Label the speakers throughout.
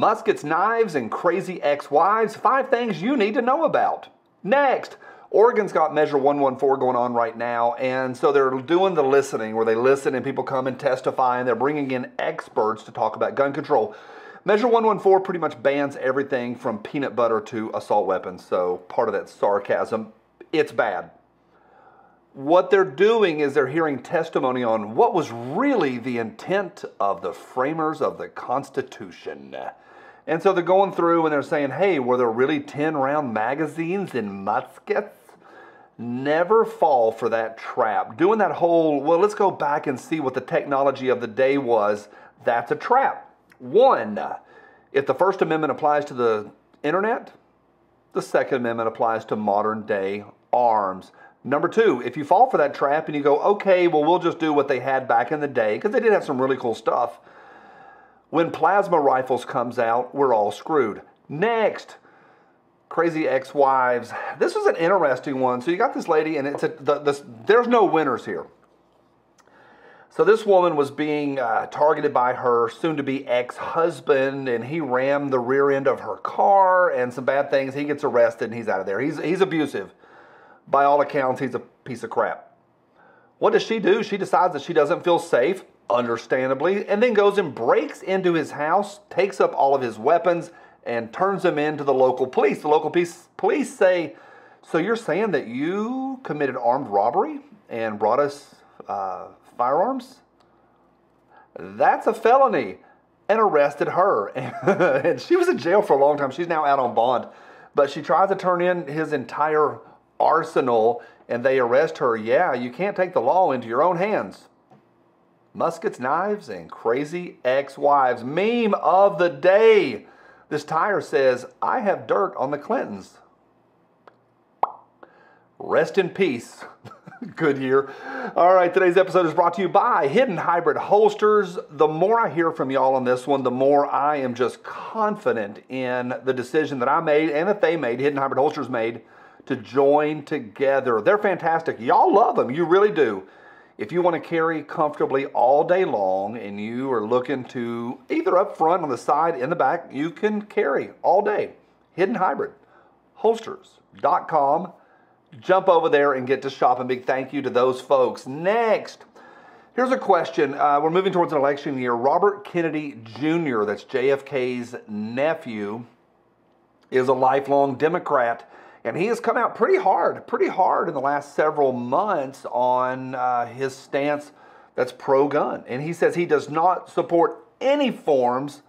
Speaker 1: Muskets, knives, and crazy ex-wives. 5 things you need to know about. Next, Oregon's got Measure 114 going on right now, and so they're doing the listening where they listen and people come and testify, and they're bringing in experts to talk about gun control. Measure 114 pretty much bans everything from peanut butter to assault weapons, so part of that sarcasm, it's bad. What they're doing is they're hearing testimony on what was really the intent of the framers of the Constitution. And so they're going through and they're saying, hey, were there really 10-round magazines in muskets? Never fall for that trap. Doing that whole, well, let's go back and see what the technology of the day was, that's a trap. 1, if the First Amendment applies to the internet, the Second Amendment applies to modern day arms. Number 2, if you fall for that trap and you go, okay, well, we'll just do what they had back in the day, because they did have some really cool stuff. When plasma rifles comes out, we're all screwed. Next, crazy ex-wives. This was an interesting one. So you got this lady, and there's no winners here. So this woman was being targeted by her soon-to-be ex-husband, and he rammed the rear end of her car and some bad things. He gets arrested, and he's out of there. He's abusive. By all accounts, he's a piece of crap. What does she do? She decides that she doesn't feel safe, understandably, and then goes and breaks into his house, takes up all of his weapons, and turns them into the local police. The local police say, so you're saying that you committed armed robbery and brought us firearms? That's a felony. And arrested her. And she was in jail for a long time. She's now out on bond. But she tries to turn in his entire arsenal, and they arrest her. Yeah, you can't take the law into your own hands. Muskets, knives, and crazy ex-wives. Meme of the day. This tire says, I have dirt on the Clintons. Rest in peace. Good year. All right, today's episode is brought to you by Hidden Hybrid Holsters. The more I hear from y'all on this one, the more I am just confident in the decision that I made and that they made, Hidden Hybrid Holsters made, to join together. They're fantastic. Y'all love them. You really do. If you want to carry comfortably all day long and you are looking to either up front, on the side, in the back, you can carry all day. Hidden Hybrid Holsters.com. Jump over there and get to shop. A big thank you to those folks. Next, here's a question. We're moving towards an election year. Robert Kennedy Jr., that's JFK's nephew, is a lifelong Democrat. And he has come out pretty hard in the last several months on his stance that's pro-gun. And he says he does not support any forms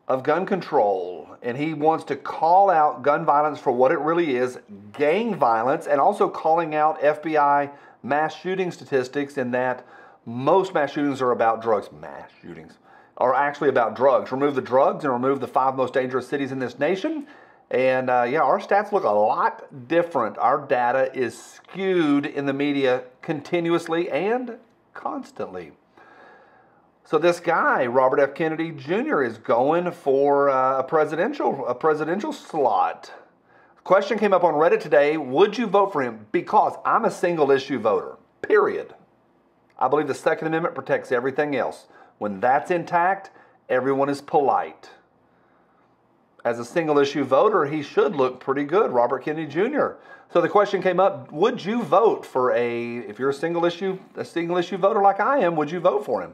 Speaker 1: of gun control. And he wants to call out gun violence for what it really is, gang violence, and also calling out FBI mass shooting statistics in that most mass shootings are about drugs. Mass shootings are actually about drugs. Remove the drugs and remove the 5 most dangerous cities in this nation. And yeah, our stats look a lot different. Our data is skewed in the media continuously and constantly. So this guy, Robert F. Kennedy Jr., is going for a presidential slot. The question came up on Reddit today, would you vote for him? Because I'm a single issue voter, period. I believe the Second Amendment protects everything else. When that's intact, everyone is polite. As a single issue voter, he should look pretty good, Robert Kennedy Jr. So the question came up, would you vote for if you're a single issue voter like I am, would you vote for him?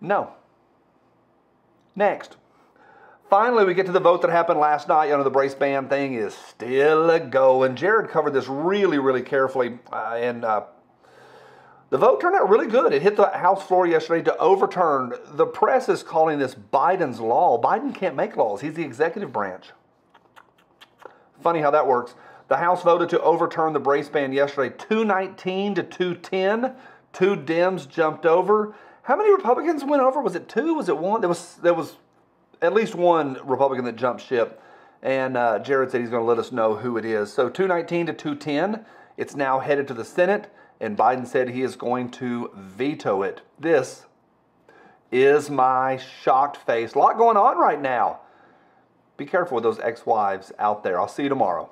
Speaker 1: No. Next. Finally, we get to the vote that happened last night. You know, the brace ban thing is still a go. And Jared covered this really, really carefully. The vote turned out really good. It hit the House floor yesterday to overturn. The press is calling this Biden's law. Biden can't make laws. He's the executive branch. Funny how that works. The House voted to overturn the brace ban yesterday, 219 to 210. 2 Dems jumped over. How many Republicans went over? Was it 2? Was it 1? There was at least 1 Republican that jumped ship. And Jared said he's going to let us know who it is. So 219 to 210. It's now headed to the Senate. And Biden said he is going to veto it. This is my shocked face. A lot going on right now. Be careful with those ex-wives out there. I'll see you tomorrow.